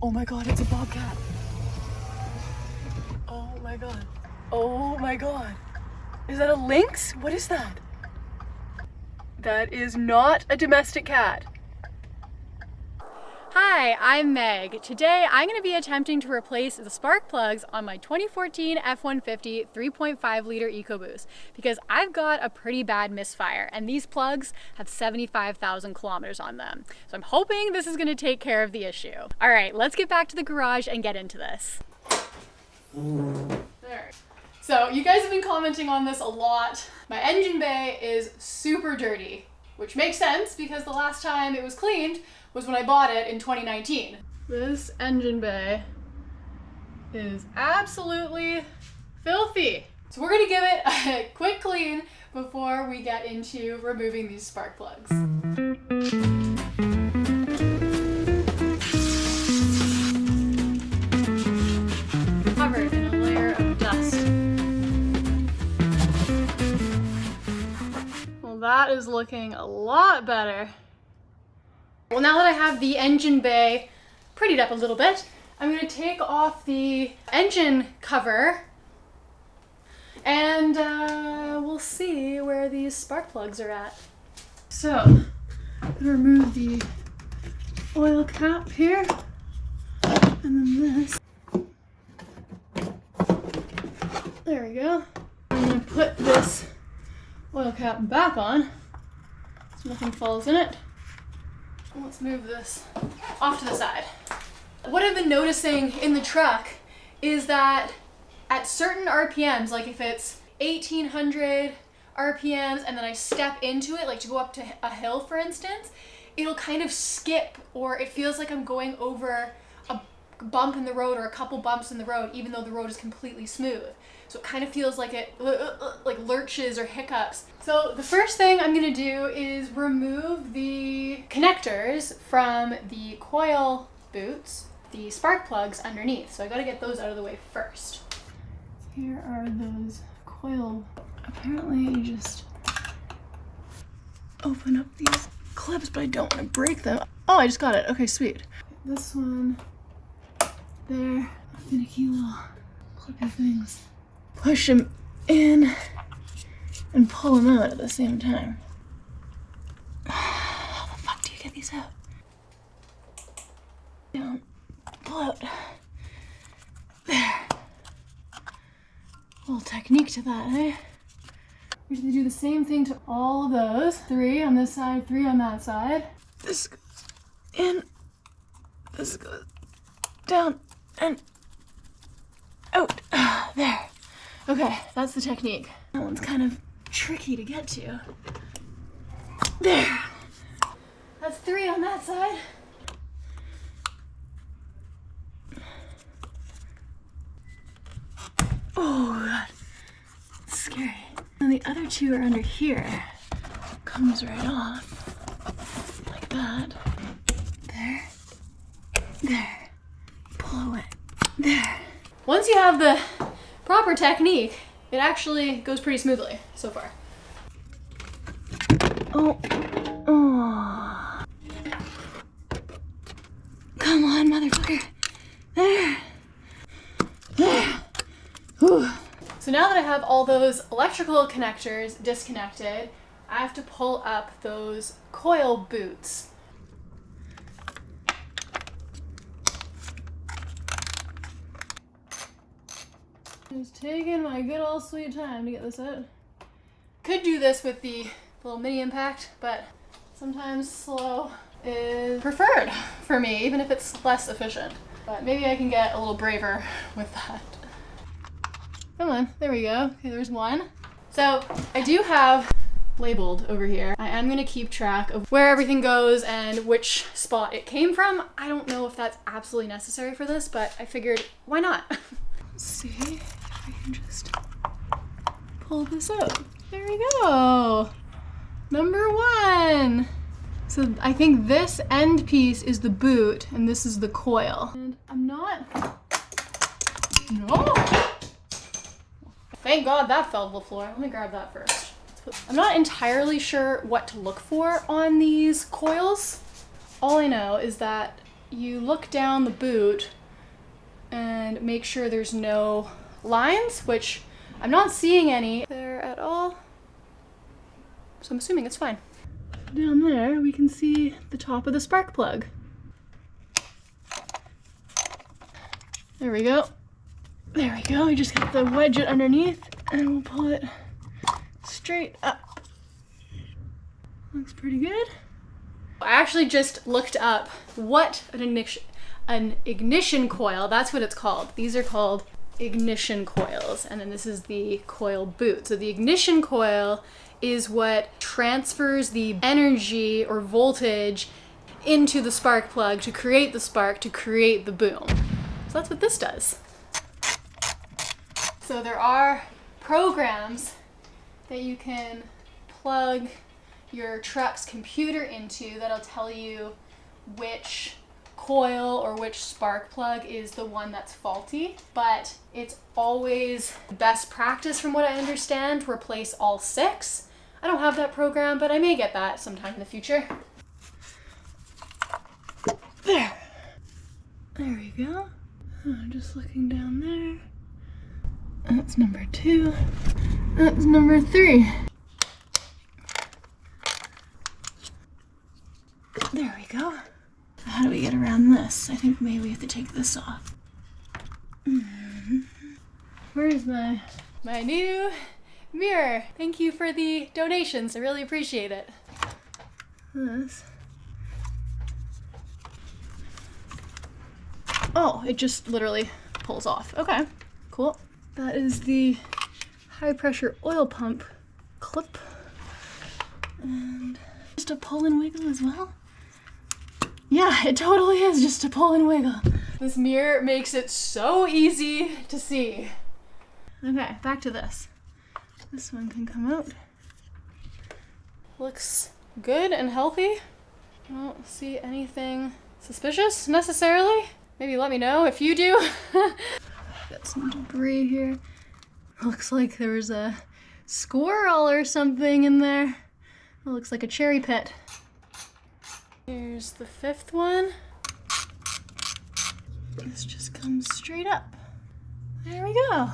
Oh my god, it's a bobcat. Oh my god. Oh my god. Is that a lynx? What is that? That is not a domestic cat. Hi, I'm Meg. Today I'm going to be attempting to replace the spark plugs on my 2014 F150 3.5 liter Ecoboost because I've got a pretty bad misfire and these plugs have 75,000 kilometers on them. So I'm hoping this is going to take care of the issue. All right, let's get back to the garage and get into this. There. So you guys have been commenting on this a lot. My engine bay is super dirty, which makes sense because the last time it was cleaned was when I bought it in 2019. This engine bay is absolutely filthy. So we're gonna give it a quick clean before we get into removing these spark plugs. Covered in a layer of dust. Well, that is looking a lot better. Well, now that I have the engine bay prettied up a little bit, I'm going to take off the engine cover and we'll see where these spark plugs are at. So, I'm going to remove the oil cap here, and then this. There we go. I'm going to put this oil cap back on so nothing falls in it. Let's move this off to the side. What I've been noticing in the truck is that at certain RPMs, like if it's 1800 RPMs and then I step into it, like to go up to a hill for instance, it'll kind of skip, or it feels like I'm going over a bump in the road or a couple bumps in the road even though the road is completely smooth. So it kind of feels like it like lurches or hiccups. So the first thing I'm gonna do is remove the connectors from the coil boots, the spark plugs underneath. So I gotta get those out of the way first. Here are those coil. Apparently you just open up these clips, but I don't want to break them. Oh, I just got it. Okay, sweet. This one, there, finicky little clippy things. Push them in and pull them out at the same time. How the fuck do you get these out? Down, pull out. There. A little technique to that, eh? We're gonna do the same thing to all of those. 3 on this side, 3 on that side. This goes in, this goes down and out. There. Okay, that's the technique. That one's kind of tricky to get to. There. That's 3 on that side. Oh god, it's scary. And the other 2 are under here. Comes right off, like that. There, there, pull away, there. Once you have the proper technique, it actually goes pretty smoothly so far. Oh, oh. Come on, motherfucker. There, there. Whew. So now that I have all those electrical connectors disconnected, I have to pull up those coil boots. Just taking my good old sweet time to get this out. Could do this with the little mini impact, but sometimes slow is preferred for me, even if it's less efficient. But maybe I can get a little braver with that. Come on, there we go. Okay, there's one. So I do have labeled over here. I am gonna keep track of where everything goes and which spot it came from. I don't know if that's absolutely necessary for this, but I figured, why not? Let's see if I can just pull this out. There we go. Number 1. So I think this end piece is the boot and this is the coil. And I'm not, no. Thank God that fell to the floor. Let me grab that first. I'm not entirely sure what to look for on these coils. All I know is that you look down the boot and make sure there's no lines, which I'm not seeing any there at all. So I'm assuming it's fine. Down there, we can see the top of the spark plug. There we go. There we go. We just got to wedge it underneath and we'll pull it straight up. Looks pretty good. I actually just looked up what an ignition coil, that's what it's called. These are called ignition coils, and then this is the coil boot. So the ignition coil is what transfers the energy or voltage into the spark plug to create the spark, to create the boom. So that's what this does. So there are programs that you can plug your truck's computer into that'll tell you which coil or which spark plug is the one that's faulty, but it's always best practice, from what I understand, to replace all 6. I don't have that program, but I may get that sometime in the future. There. There we go. Just looking down there. That's number 2. That's number 3. There we go. How do we get around this? I think maybe we have to take this off. Where's my new mirror? Thank you for the donations. I really appreciate it. This. Oh, it just literally pulls off. Okay, cool. That is the high pressure oil pump clip. And just a pull and wiggle as well. Yeah, it totally is just a pull and wiggle. This mirror makes it so easy to see. Okay, back to this. This one can come out. Looks good and healthy. I don't see anything suspicious necessarily. Maybe let me know if you do. Got some debris here. Looks like there was a squirrel or something in there. It looks like a cherry pit. Here's the 5th one. This just comes straight up. There we go.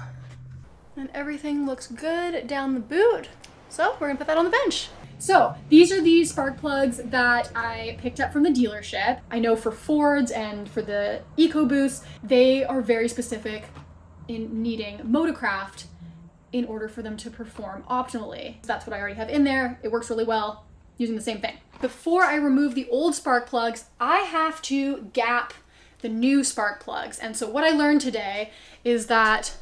And everything looks good down the boot. So we're gonna put that on the bench. So these are the spark plugs that I picked up from the dealership. I know for Fords and for the Ecoboost, they are very specific in needing Motorcraft in order for them to perform optimally. So that's what I already have in there. It works really well using the same thing. Before I remove the old spark plugs, I have to gap the new spark plugs. And so what I learned today is that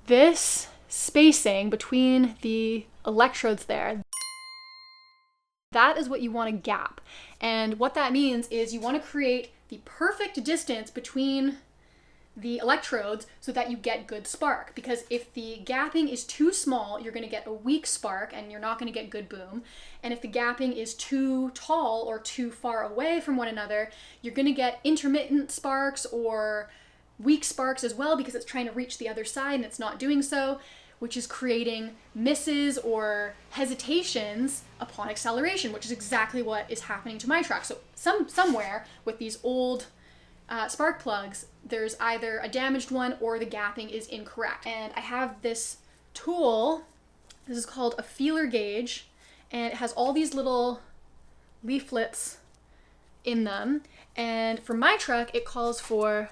this spacing between the electrodes there, that is what you want to gap. And what that means is you want to create the perfect distance between the electrodes so that you get good spark. Because if the gapping is too small, you're going to get a weak spark and you're not going to get good boom. And if the gapping is too tall or too far away from one another, you're going to get intermittent sparks or weak sparks as well, because it's trying to reach the other side and it's not doing so, which is creating misses or hesitations upon acceleration, which is exactly what is happening to my truck. So somewhere with these old spark plugs, there's either a damaged one or the gapping is incorrect. And I have this tool, this is called a feeler gauge, and it has all these little leaflets in them. And for my truck, it calls for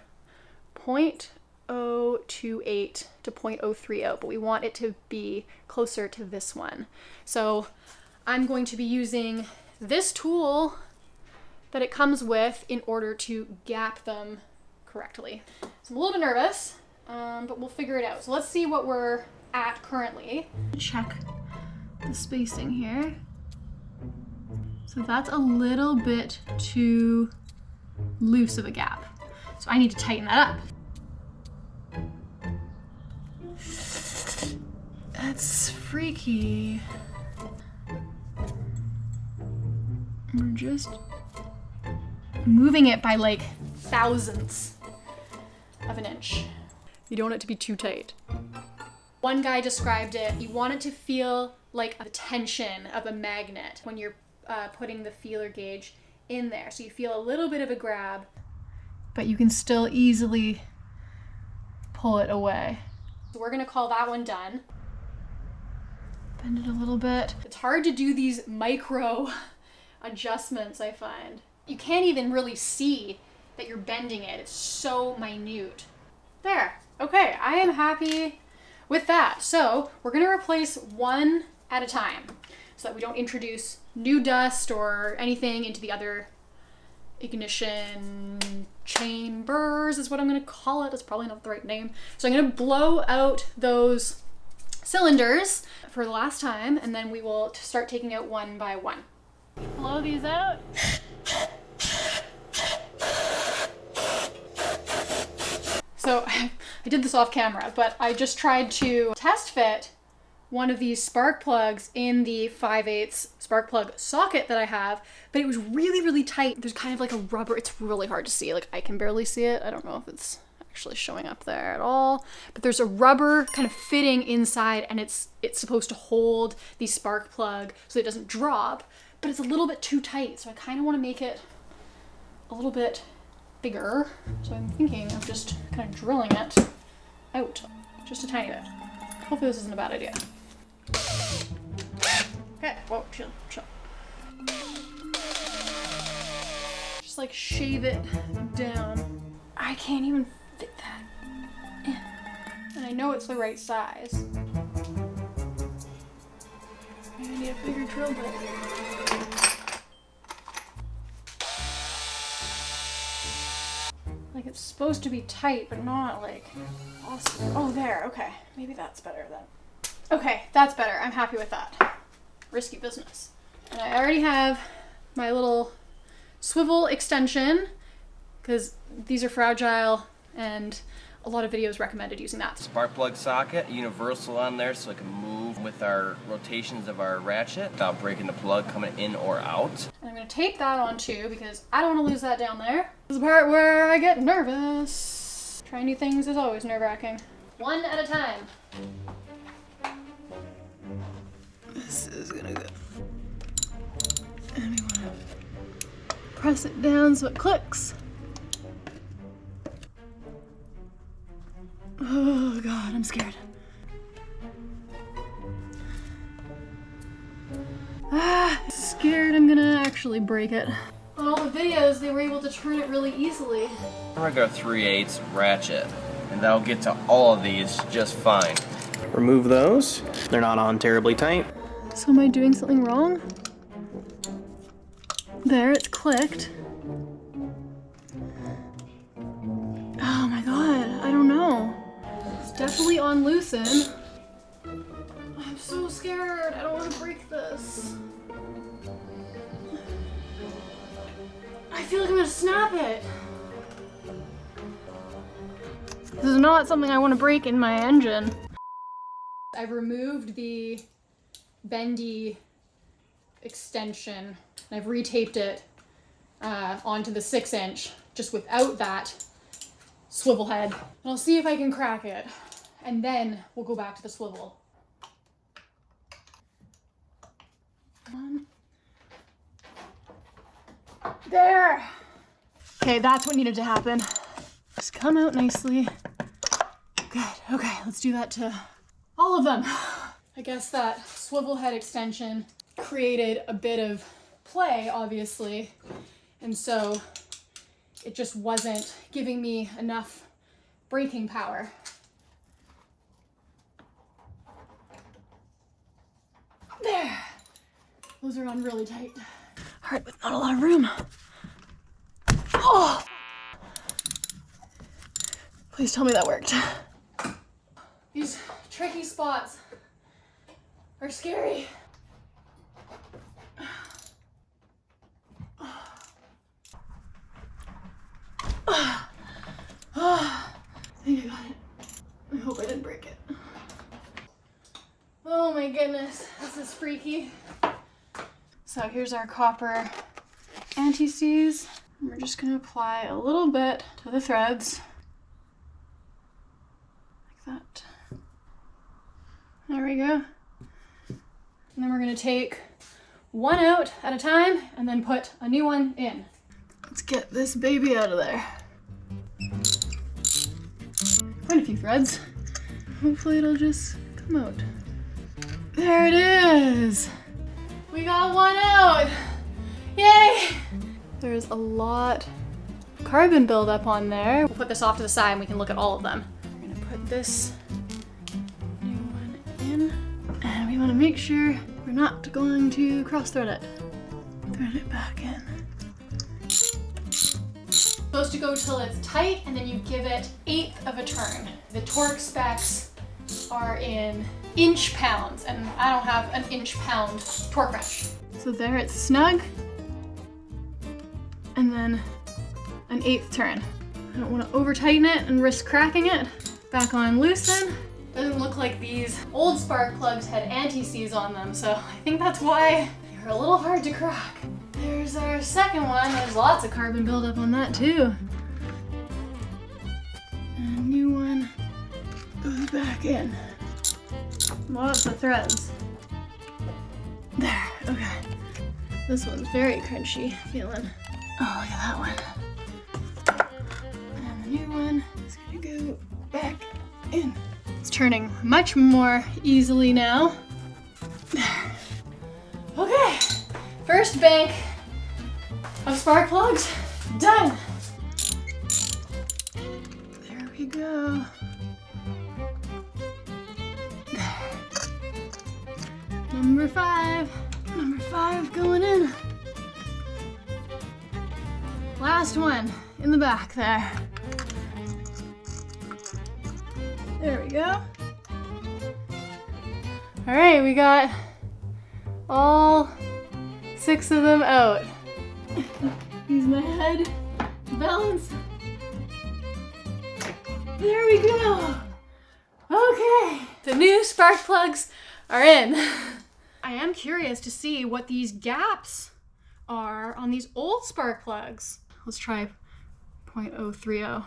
0.028 to 0.030, but we want it to be closer to this one. So I'm going to be using this tool that it comes with in order to gap them correctly. So I'm a little bit nervous, but we'll figure it out. So let's see what we're at currently. Check the spacing here. So that's a little bit too loose of a gap. So I need to tighten that up. That's freaky. We're just moving it by like thousandths of an inch. You don't want it to be too tight. One guy described it, you want it to feel like a tension of a magnet when you're putting the feeler gauge in there. So you feel a little bit of a grab, but you can still easily pull it away. So we're gonna call that one done. Bend it a little bit. It's hard to do these micro adjustments, I find. You can't even really see that you're bending it. It's so minute. There. Okay, I am happy with that. So we're gonna replace one at a time so that we don't introduce new dust or anything into the other ignition chambers is what I'm gonna call it. That's probably not the right name. So I'm gonna blow out those cylinders for the last time, and then we will start taking out one by one. Blow these out. So I did this off camera, but I just tried to test fit one of these spark plugs in the 5/8 spark plug socket that I have, but it was really, really tight. There's kind of like a rubber, it's really hard to see. Like I can barely see it. I don't know if it's actually showing up there at all, but there's a rubber kind of fitting inside, and it's supposed to hold the spark plug so it doesn't drop, but it's a little bit too tight. So I kind of want to make it a little bit bigger. So I'm thinking of just kind of drilling it out just a tiny bit. Hopefully this isn't a bad idea. Okay, whoa, chill. Just like shave it down. I can't even fit that in. And I know it's the right size. Maybe I need a bigger drill bit. Like it's supposed to be tight, but not like awesome. Oh, there, okay. Maybe that's better then. Okay, that's better. I'm happy with that. Risky business. And I already have my little swivel extension because these are fragile and a lot of videos recommended using that. Spark plug socket, universal on there so it can move with our rotations of our ratchet without breaking the plug coming in or out. And I'm going to tape that on too because I don't want to lose that down there. This is the part where I get nervous. Trying new things is always nerve-wracking. One at a time. This is gonna go. And we want to press it down so it clicks. Oh God, I'm scared. Scared I'm gonna actually break it. On all the videos, they were able to turn it really easily. A regular 3/8 ratchet, and that'll get to all of these just fine. Remove those. They're not on terribly tight. So am I doing something wrong? There, it's clicked. Oh my God, I don't know. It's definitely on loosen. I'm so scared. I don't want to break this. I feel like I'm gonna snap it. This is not something I want to break in my engine. I've removed the bendy extension and I've retaped it onto the 6-inch just without that swivel head. And I'll see if I can crack it and then we'll go back to the swivel. Come on. There! Okay, that's what needed to happen. Just come out nicely. Good, okay, let's do that to all of them. I guess that swivel head extension created a bit of play, obviously, and so it just wasn't giving me enough braking power. There! Those are on really tight. Hard with not a lot of room. Oh! Please tell me that worked. These tricky spots are scary. I think I got it. I hope I didn't break it. Oh my goodness, this is freaky. So here's our copper anti-seize. We're just gonna apply a little bit to the threads. Like that. There we go. And then we're gonna take one out at a time and then put a new one in. Let's get this baby out of there. Quite a few threads. Hopefully it'll just come out. There it is. We got one out. Yay! There's a lot of carbon buildup on there. We'll put this off to the side and we can look at all of them. We're gonna put this new one in. And we wanna make sure we're not going to cross thread it. Thread it back in. Supposed to go till it's tight and then you give it 1/8 of a turn. The torque specs are in inch pounds and I don't have an inch pound torque wrench. So there it's snug and then an 1/8 turn. I don't want to over tighten it and risk cracking it. Back on loosen. Doesn't look like these old spark plugs had anti-seize on them, so I think that's why they're a little hard to crack. There's our second one. There's lots of carbon buildup on that too. And a new one goes back in. Lots of threads. There, okay. This one's very crunchy feeling. Oh, look at that one. And the new one is gonna go back in. It's turning much more easily now. There. Okay, first bank of spark plugs done. There we go. There. Number 5. Number 5 going in. Last one in the back there. There we go. All right, we got all 6 of them out. Use my head to balance. There we go. Okay, the new spark plugs are in. I am curious to see what these gaps are on these old spark plugs. Let's try 0.030.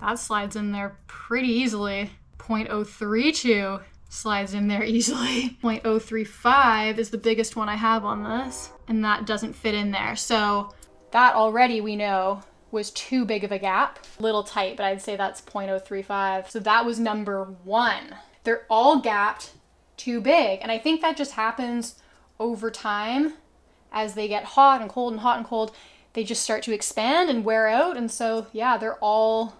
That slides in there pretty easily. 0.032 slides in there easily. 0.035 is the biggest one I have on this, and that doesn't fit in there. So that already we know was too big of a gap. Little tight, but I'd say that's 0.035. So that was number 1. They're all gapped too big, and I think that just happens over time. As they get hot and cold and hot and cold, they just start to expand and wear out, and so yeah, they're all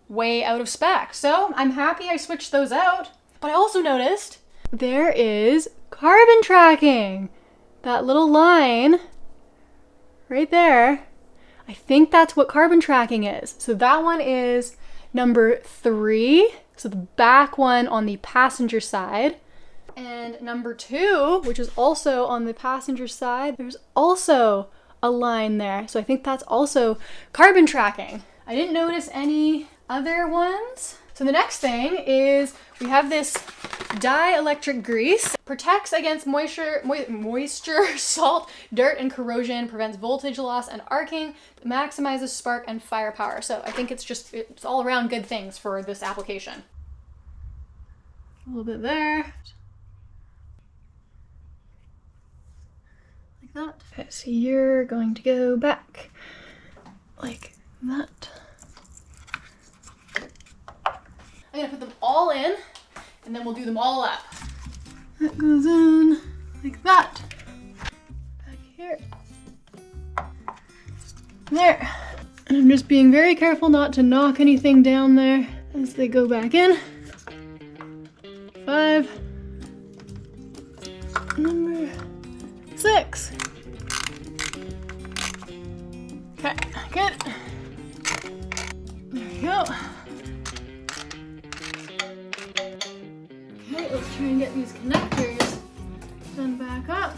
way out of spec. So I'm happy I switched those out. But I also noticed there is carbon tracking. That little line right there, I think that's what carbon tracking is. So that one is number 3, so the back one on the passenger side. And number 2, which is also on the passenger side, there's also a line there. So I think that's also carbon tracking. I didn't notice any other ones. So the next thing is we have this dielectric grease. Protects against moisture, salt, dirt, and corrosion, prevents voltage loss and arcing, maximizes spark and firepower. So I think it's all around good things for this application. A little bit there. Like that. Okay, so you're going to go back like that. I'm gonna put them all in, and then we'll do them all up. That goes in like that. Back here. There. And I'm just being very careful not to knock anything down there as they go back in. 5. Number 6. Okay, good. There we go. Okay, let's try and get these connectors done back up.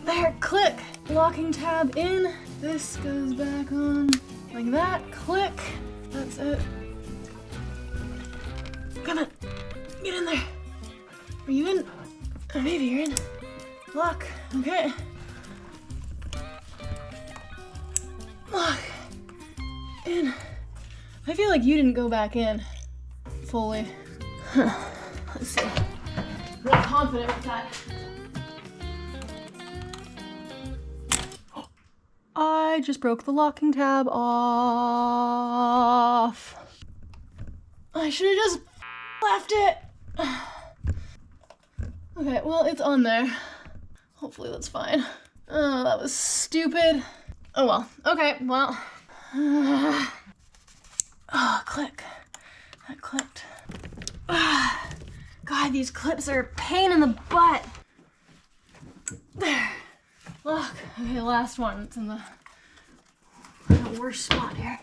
There, click. Locking tab in. This goes back on like that. Click. That's it. Come on. Get in there. Are you in? Oh, maybe you're in. Lock. Okay. Lock. In. I feel like you didn't go back in fully. Let's Let's see. Real confident with that. I just broke the locking tab off. I should have just left it. Okay, well, it's on there. Hopefully that's fine. Oh, that was stupid. Oh well. Okay, well. Oh, click. That clicked. God, these clips are a pain in the butt. There. Look. Okay, last one. It's in the worst spot here.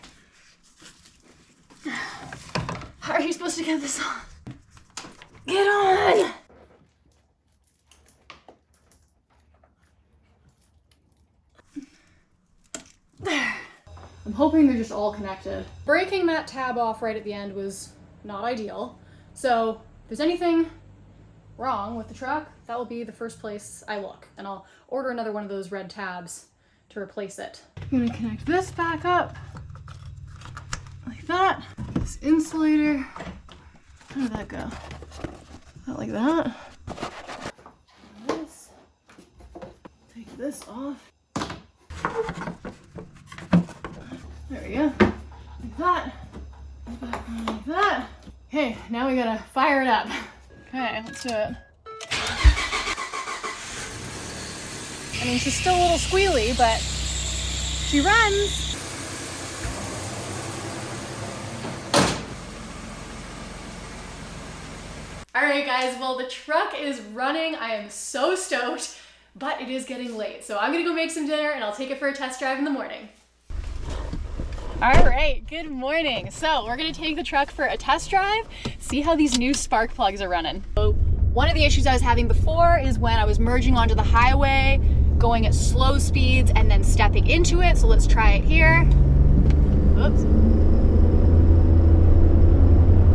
How are you supposed to get this on? Get on! There. I'm hoping they're just all connected. Breaking that tab off right at the end was not ideal. So if there's anything wrong with the truck, that will be the first place I look. And I'll order another one of those red tabs to replace it. I'm gonna connect this back up. Like that. This insulator. How did that go? Not like that. This. Take this off. There we go. Like that. Like that. Okay, now we gotta fire it up. Okay, let's do it. I mean, she's still a little squealy, but she runs. All right, guys, well, the truck is running. I am so stoked, but it is getting late. So I'm gonna go make some dinner and I'll take it for a test drive in the morning. All right, good morning. So we're gonna take the truck for a test drive, see how these new spark plugs are running. So one of the issues I was having before is when I was merging onto the highway, going at slow speeds and then stepping into it. So let's try it here. Oops.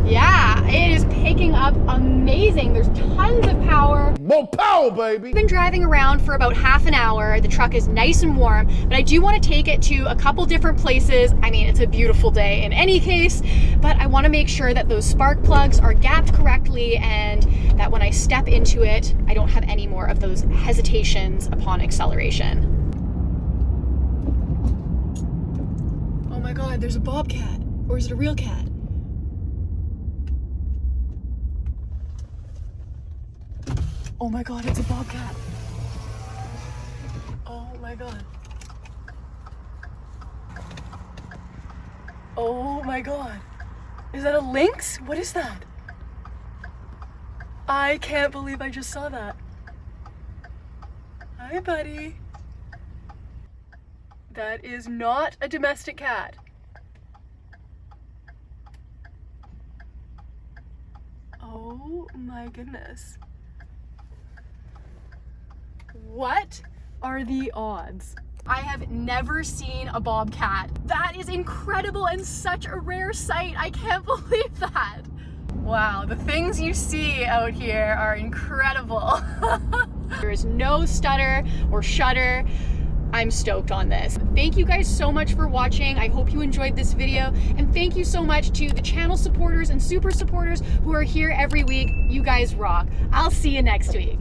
Yeah, it is picking up amazing. There's tons of power. More power, baby. I've been driving around for about half an hour. The truck is nice and warm, but I do want to take it to a couple different places. I mean, it's a beautiful day in any case, but I want to make sure that those spark plugs are gapped correctly and that when I step into it, I don't have any more of those hesitations upon acceleration. Oh my God, there's a bobcat. Or is it a real cat? Oh my God, it's a bobcat. Oh my God. Oh my God. Is that a lynx? What is that? I can't believe I just saw that. Hi, buddy. That is not a domestic cat. Oh my goodness. What are the odds? I have never seen a bobcat. That is incredible and such a rare sight. I can't believe that. Wow, the things you see out here are incredible. There is no stutter or shudder. I'm stoked on this. Thank you guys so much for watching. I hope you enjoyed this video. And thank you so much to the channel supporters and super supporters who are here every week. You guys rock. I'll see you next week.